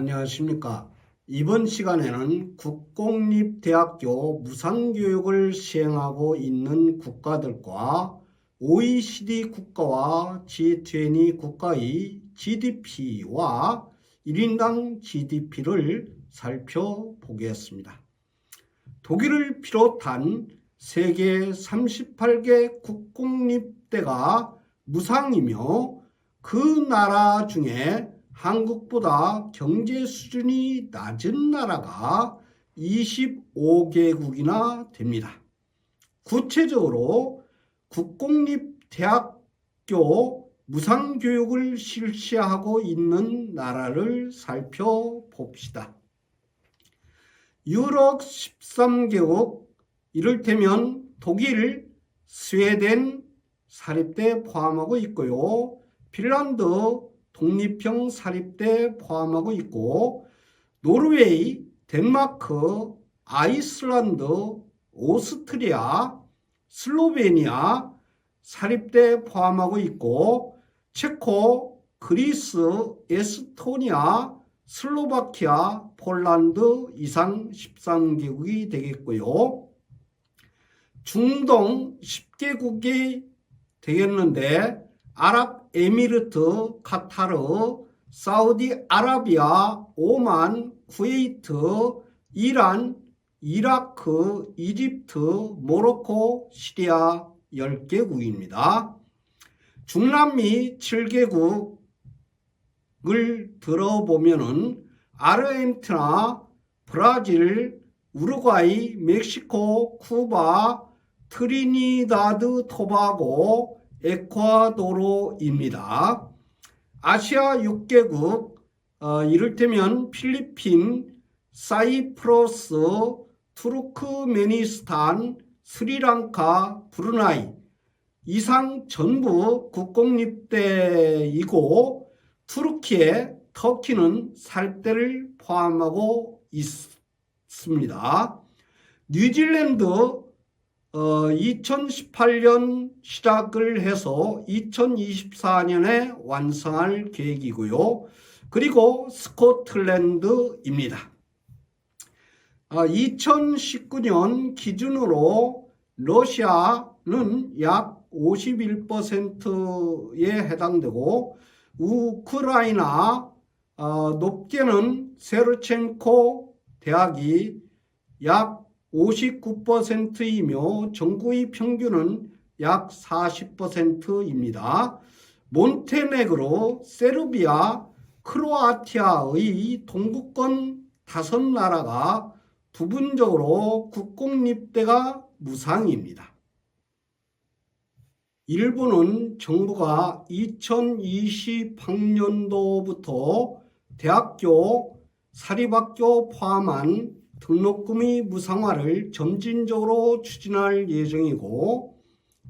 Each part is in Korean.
안녕하십니까. 이번 시간에는 국공립대학교 무상교육을 시행하고 있는 국가들과 OECD 국가와 G20 국가의 GDP와 1인당 GDP를 살펴보겠습니다. 독일을 비롯한 세계 38개 국공립대가 무상이며 그 나라 중에 한국보다 경제 수준이 낮은 나라가 25개국이나 됩니다. 구체적으로 국공립대학교 무상교육을 실시하고 있는 나라를 살펴봅시다. 유럽 13개국, 이를테면 독일, 스웨덴 사립대 포함하고 있고요. 핀란드 독립형 사립대 포함하고 있고, 노르웨이, 덴마크, 아이슬란드, 오스트리아, 슬로베니아 사립대 포함하고 있고, 체코, 그리스, 에스토니아, 슬로바키아, 폴란드 이상 13개국이 되겠고요. 중동 10개국이 되겠는데, 아랍에미리트, 카타르, 사우디아라비아, 오만, 쿠웨이트, 이란, 이라크, 이집트, 모로코, 시리아 10개국입니다. 중남미 7개국을 들어보면은 아르헨티나, 브라질, 우루과이, 멕시코, 쿠바, 트리니다드 토바고, 에콰도르입니다. 아시아 6개국, 이를테면 필리핀, 사이프러스, 투르크메니스탄, 스리랑카, 브루나이 이상 전부 국공립대이고, 터키는 사립대를 포함하고 있습니다. 뉴질랜드 2018년 시작을 해서 2024년에 완성할 계획이고요. 그리고 스코틀랜드입니다. 2019년 기준으로 러시아는 약 51%에 해당되고, 우크라이나 높게는 세르첸코 대학이 약 59%이며 전국의 평균은 약 40%입니다. 몬테네그로, 세르비아, 크로아티아의 동구권 5나라가 부분적으로 국공립대가 무상입니다. 일본은 정부가 2020학년도부터 대학교, 사립학교 포함한 등록금의 무상화를 점진적으로 추진할 예정이고,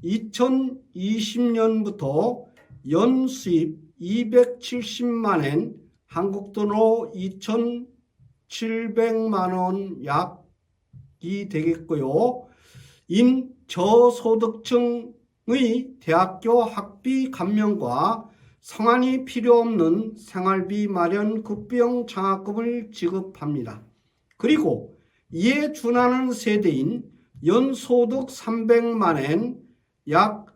2020년부터 연수입 270만엔, 한국돈으로 2,700만원 약이 되겠고요. 저소득층의 대학교 학비 감면과 성한이 필요 없는 생활비 마련 급비용 장학금을 지급합니다. 그리고 이에 준하는 세대인 연소득 300만엔 약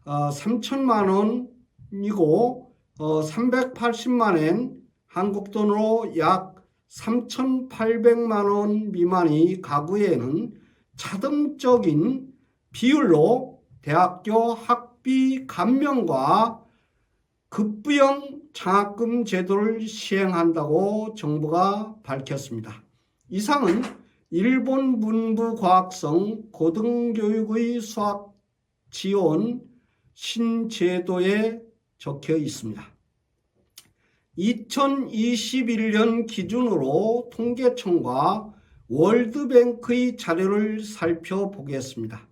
3천만원이고, 380만엔 한국돈으로 약 3,800만원 미만의 가구에는 자동적인 비율로 대학교 학비 감면과 급부형 장학금 제도를 시행한다고 정부가 밝혔습니다. 이상은 일본 문부과학성 고등교육의 수학 지원 신제도에 적혀 있습니다. 2021년 기준으로 통계청과 월드뱅크의 자료를 살펴보겠습니다.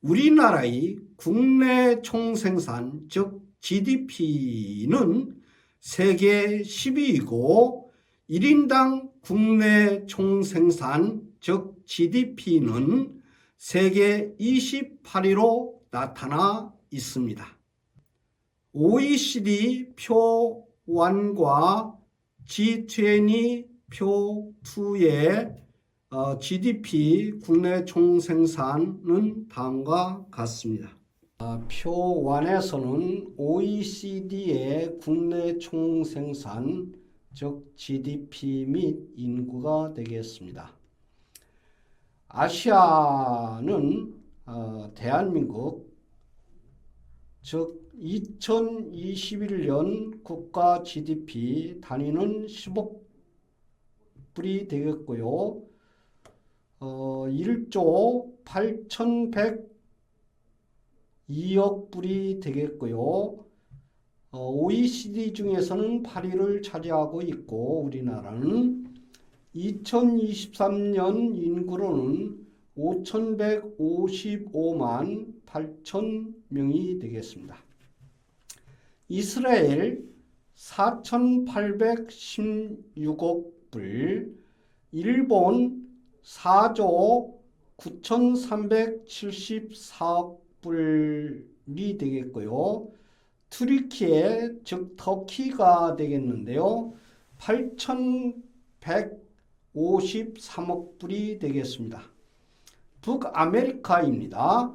우리나라의 국내 총생산, 즉 GDP는 세계 10위이고, 1인당 국내 총생산, 즉 GDP는 세계 28위로 나타나 있습니다. OECD 표완과 G20 표 2의 GDP 국내 총생산은 다음과 같습니다. 표 1에서는 OECD의 국내 총생산, 즉 GDP 및 인구가 되겠습니다. 아시아는 대한민국, 즉 2021년 국가 GDP 단위는 10억불이 되겠고요. 1조 8,102억 불이 되겠고요. OECD 중에서는 8위를 차지하고 있고 우리나라는 2023년 인구로는 5,155만 8천 명이 되겠습니다. 이스라엘 4,816억 불, 일본 4조 9,374억 불이 되겠고요. 트리키에, 즉 터키가 되겠는데요. 8,153억 불이 되겠습니다. 북아메리카입니다.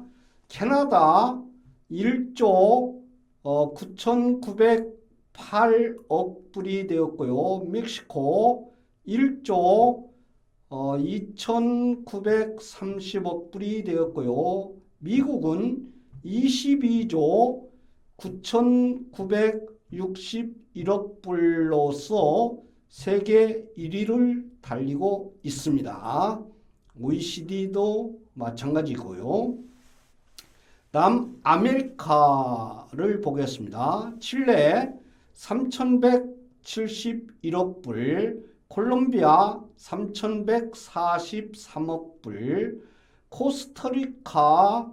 캐나다 1조 9,908억 불이 되었고요. 멕시코 1조 2,930억 불이 되었고요. 미국은 22조 9,961억 불로서 세계 1위를 달리고 있습니다. OECD도 마찬가지고요. 다음 아메리카를 보겠습니다. 칠레 3,171억 불, 콜롬비아 3,143억 불, 코스타리카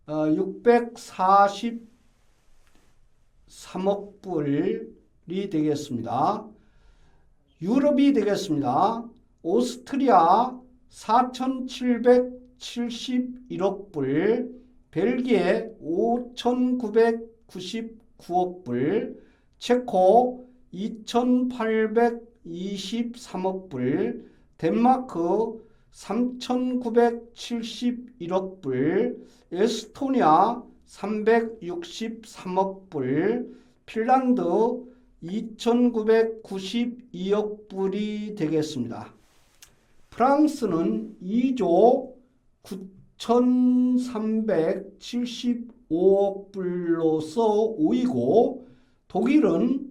643억 불이 되겠습니다. 유럽이 되겠습니다. 오스트리아 4,771억 불, 벨기에 5,999억 불, 체코 2,823억 불, 덴마크 3,971억 불, 에스토니아 363억 불, 핀란드 2,992억 불이 되겠습니다. 프랑스는 2조 9,375억 불로서 5위고 독일은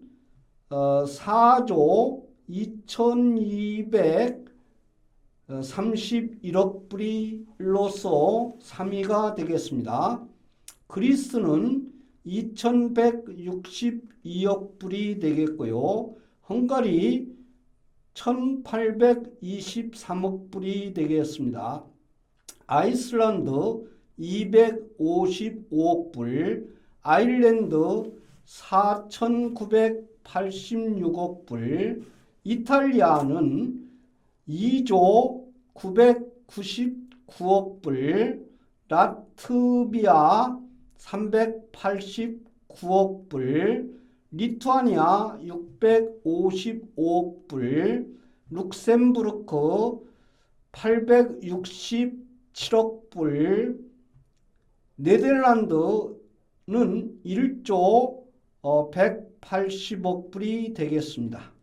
4조 2,231억 불로서 3위가 되겠습니다. 그리스는 2,162억 불이 되겠고요. 헝가리 1,823억 불이 되겠습니다. 아이슬란드 255억 불, 아일랜드 4,986억 불, 이탈리아는 2조 999억 불, 라트비아 389억 불, 리투아니아 655억 불, 룩셈부르크 867억 불, 네덜란드는 1조 180억 불이 되겠습니다.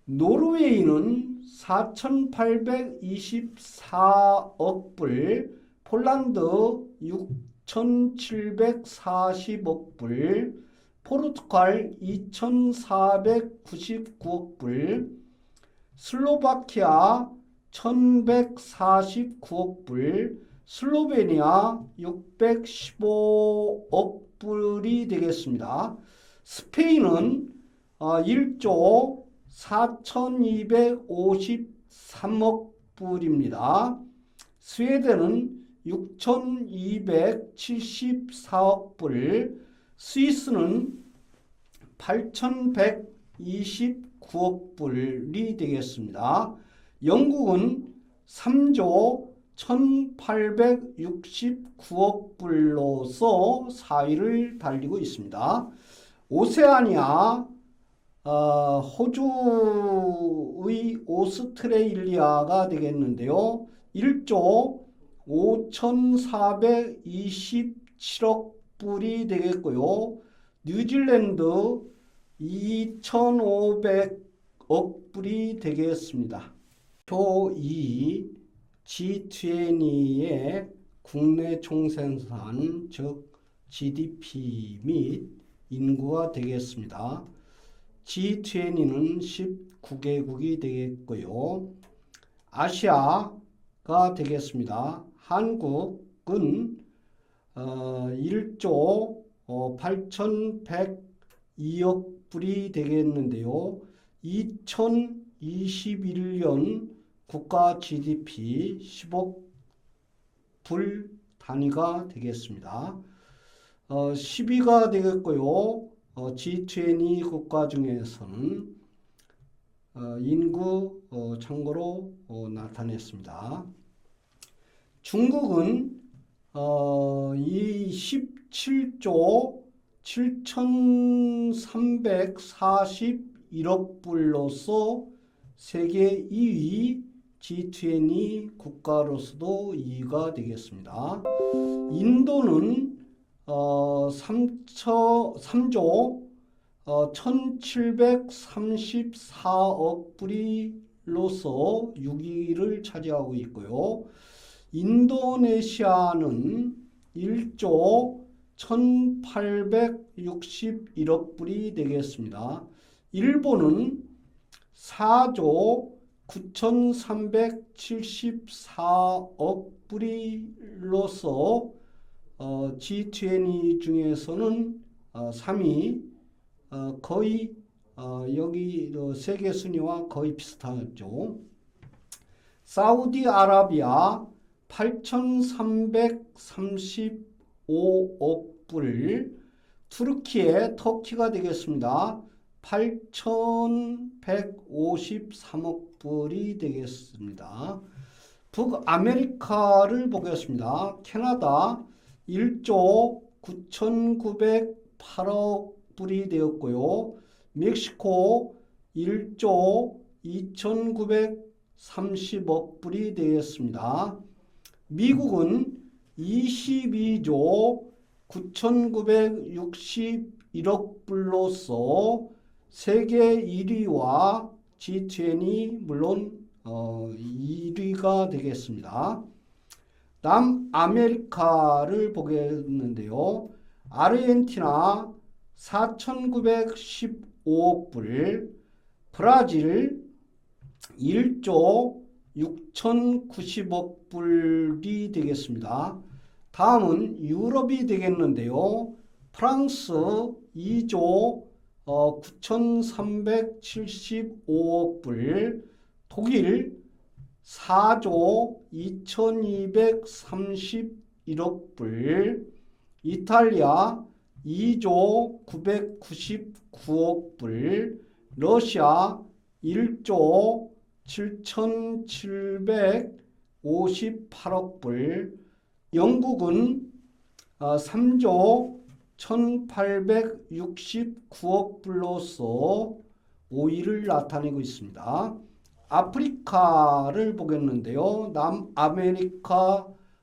노르웨이는 4,824억 불, 폴란드 6,740억 불, 포르투갈 2,499억 불, 슬로바키아 1,149억 불, 슬로베니아 615억 불이 되겠습니다. 스페인은 1조 4,253억 불입니다. 스웨덴은 6,274억 불, 스위스는 8,129억 불이 되겠습니다. 영국은 3조 1,869억 불로서 4위를 달리고 있습니다. 오세아니아 호주의 오스트레일리아가 되겠는데요. 1조 5,427억 불이 되겠고요. 뉴질랜드 2,500억 불이 되겠습니다. 표 2 G20의 국내 총생산 즉 GDP 및 인구가 되겠습니다. G20는 19개국이 되겠고요. 아시아가 되겠습니다. 한국은 1조 8,102억 불이 되겠는데요. 2021년 국가 GDP 10억 불 단위가 되겠습니다. 10위가 되겠고요. G20 국가 중에서는 인구 참고로 나타냈습니다. 중국은 이 17조 7,341억 불로서 세계 2위 G20 국가로서도 2위가 되겠습니다. 인도는 3조 1,734억 불이로서 6위를 차지하고 있고요. 인도네시아는 1조 1,861억 불이 되겠습니다. 일본은 4조 9,374억 불이로서 G20 중에서는 3위 거의 여기 세계 순위와 거의 비슷하죠. 사우디아라비아 8,335억 불, 터키가 되겠습니다. 8,153억 불이 되겠습니다. 북아메리카를 보겠습니다. 캐나다 1조 9,908억 불이 되었고요. 멕시코 1조 2,930억 불이 되었습니다. 미국은 22조 9,961억 불로서 세계 1위와 G20 물론 1위가 되겠습니다. 남아메리카를 보겠는데요. 아르헨티나 4,915억 불, 브라질 1조 6,090억 불이 되겠습니다. 다음은 유럽이 되겠는데요. 프랑스 2조 9,375억 불, 독일 4조 2,231억 불, 이탈리아 2조 999억 불, 러시아 1조 7,758억 불, 영국은 3조 1,869억 불로서 5위를 나타내고 있습니다. 아프리카를 보겠는데요.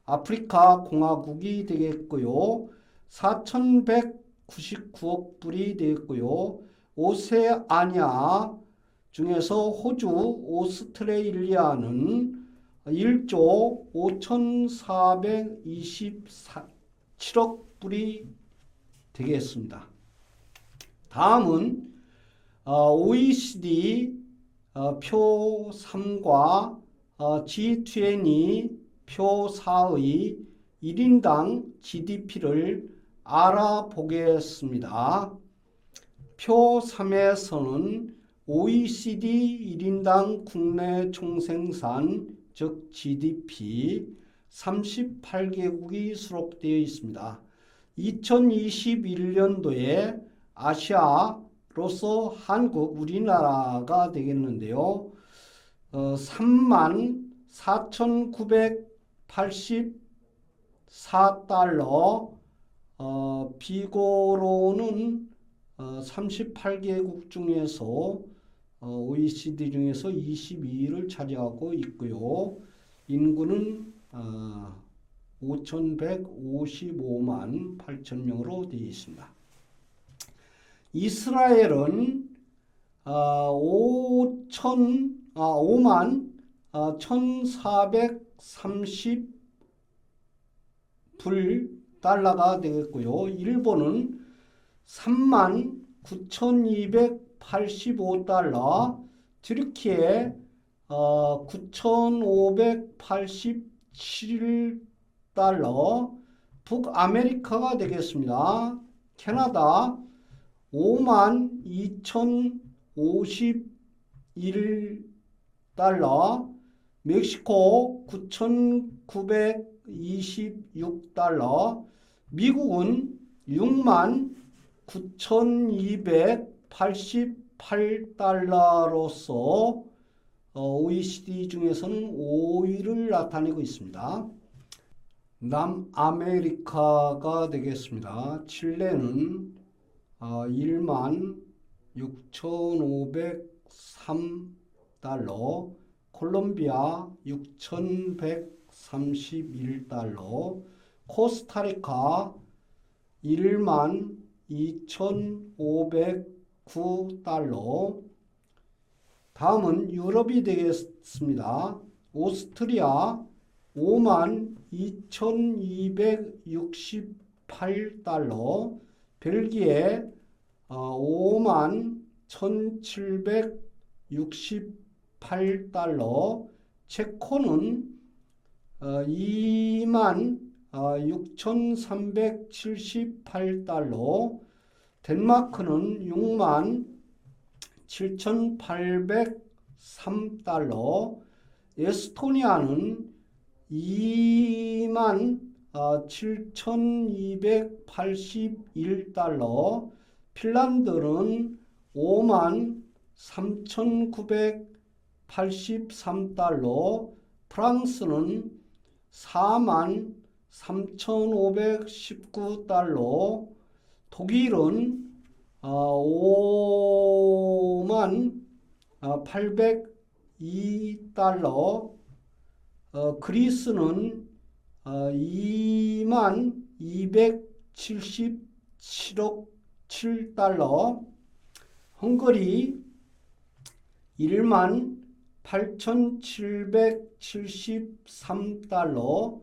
아프리카 공화국이 되겠고요. 4,199억 불이 되겠고요. 오세아니아 중에서 호주, 오스트레일리아는 1조 5,427억 불이 되겠습니다. 다음은 OECD 표 3과 G20 표 4의 1인당 GDP를 알아보겠습니다. 표 3에서는 OECD 1인당 국내 총생산 즉 GDP 38개국이 수록되어 있습니다. 2021년도에 아시아로서 한국, 우리나라가 되겠는데요. 34,984달러, 비고로는 38개국 중에서 OECD 중에서 22위를 차지하고 있고요. 인구는 5,155만 8천 명으로 되어 있습니다. 이스라엘은 5만 1,430달러가 되겠고요. 일본은 3만 9,285달러, 튀르키예 9,587달러, 북아메리카가 되겠습니다. 캐나다 5만 2,051달러, 멕시코 9,926달러, mi국은 6만 9,288달러로서 OECD 중에서는 5위를 나타내고 있습니다. 남아메리카가 되겠습니다. 칠레는 1만 6,503달러, 콜롬비아 6,131달러, 코스타리카 1만 2,509달러. 다음은 유럽이 되겠습니다. 오스트리아 5만 2,268달러, 벨기에 5만 1,768달러, 체코는 2만 6,378달러, 덴마크는 6만 7,803달러, 에스토니아는 2만 7,281달러, 핀란드는 5만 3,983달러, 프랑스는 4만 3,519달러, 독일은 5만 802달러, 그리스는 2만 277억 7달러, 헝가리 1만 8,773달러,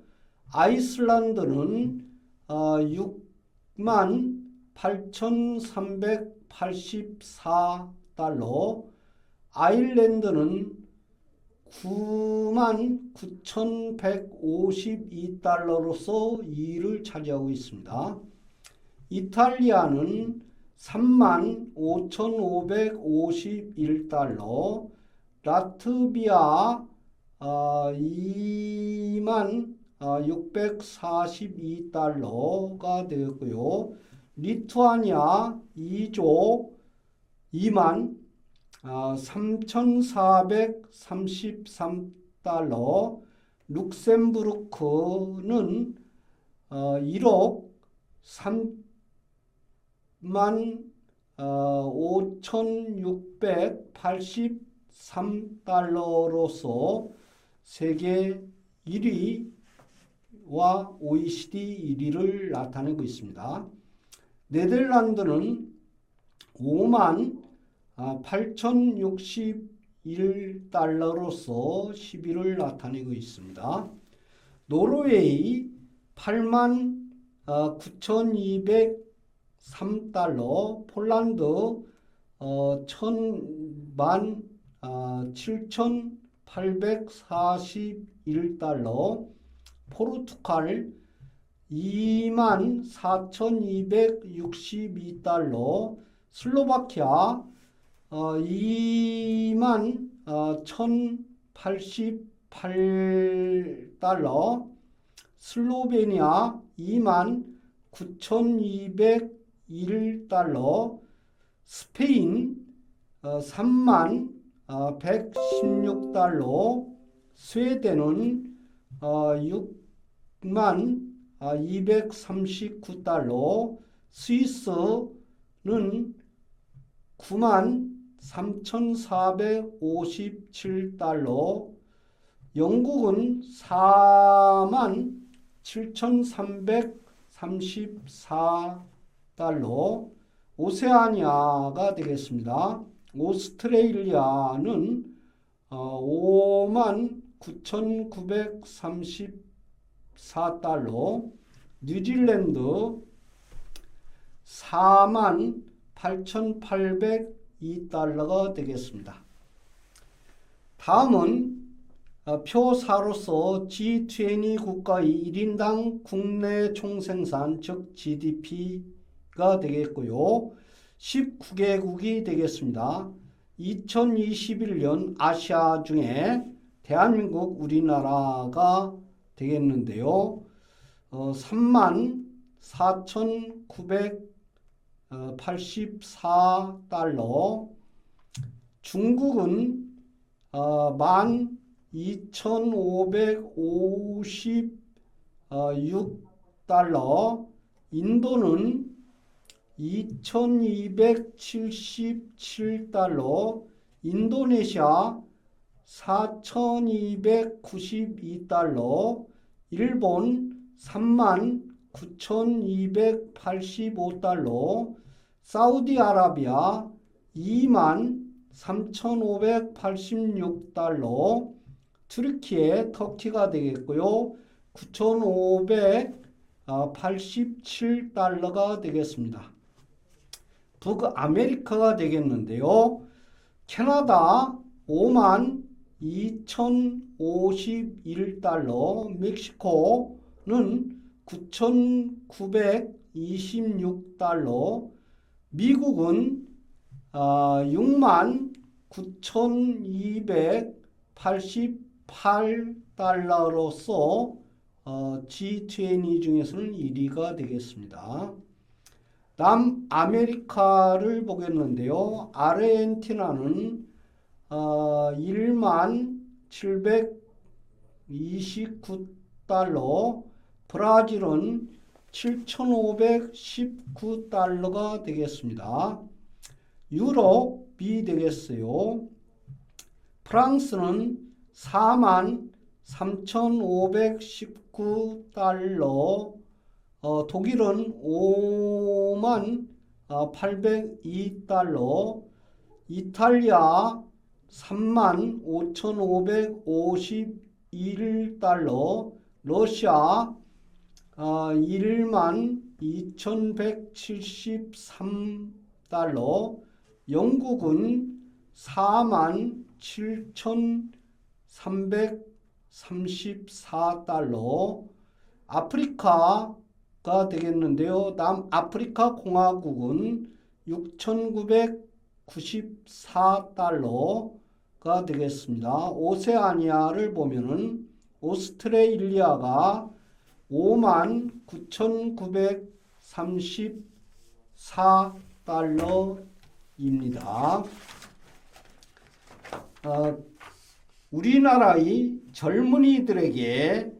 아이슬란드는 6만 8,384달러, 아일랜드는 9만 9,152달러로서 2위를 차지하고 있습니다. 이탈리아는 3만 5,551달러, 라트비아 2만 642달러가 되었고요. 리투아니아 2만 3,433달러, 룩셈부르크는 1억 3만 5,683달러로서 세계 1위와 OECD 1위를 나타내고 있습니다. 네덜란드는 5만 8,061달러로서 10위를 나타내고 있습니다. 노르웨이 8만 9,203달러, 폴란드 1,000만 7,841달러, 포르투갈 2만 4,262달러, 슬로바키아 2만 1,088달러, 슬로베니아 2만 9,201달러, 스페인 3만 116달러, 스웨덴은 6만 239달러, 스위스는 93,457달러, 영국은 47,334달러, 오세아니아가 되겠습니다. 오스트레일리아는 59,934달러, 뉴질랜드 48,802달러가 되겠습니다. 다음은 표 4로서 G20 국가의 1인당 국내 총생산 즉 GDP가 되겠고요. 19개국이 되겠습니다. 2021년 아시아 중에 대한민국 우리나라가 되겠는데요. 34,984달러, 중국은 12,556달러, 인도는 2,277달러, 인도네시아 4,292달러, 일본 39,285달러, 사우디아라비아 23,586달러, 터키가 되겠고요. 9,587달러가 되겠습니다. 북아메리카가 되겠는데요. 캐나다 52,051달러, 멕시코는 9,926달러, 미국은 69,288달러로서 G20 중에서는 1위가 되겠습니다. 남아메리카를 보겠는데요. 아르헨티나는 1729달러, 브라질은 7519달러가 되겠습니다. 유럽이 되겠어요. 프랑스는 43,519달러, 독일은 5802달러, 이탈리아 35,551달러, 러시아 12,173달러, 영국은 47,334달러, 아프리카가 되겠는데요. 남아프리카 공화국은 6,994달러가 되겠습니다. 오세아니아를 보면은 오스트레일리아가 59,934달러입니다. 우리나라의 젊은이들에게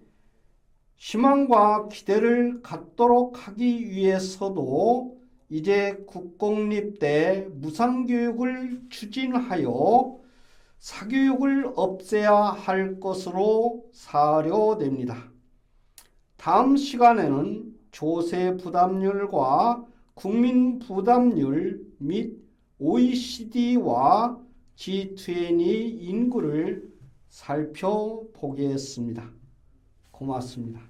희망과 기대를 갖도록 하기 위해서도 이제 국공립대 무상교육을 추진하여 사교육을 없애야 할 것으로 사료됩니다. 다음 시간에는 조세 부담률과 국민 부담률 및 OECD와 G20 인구를 살펴보겠습니다. 고맙습니다.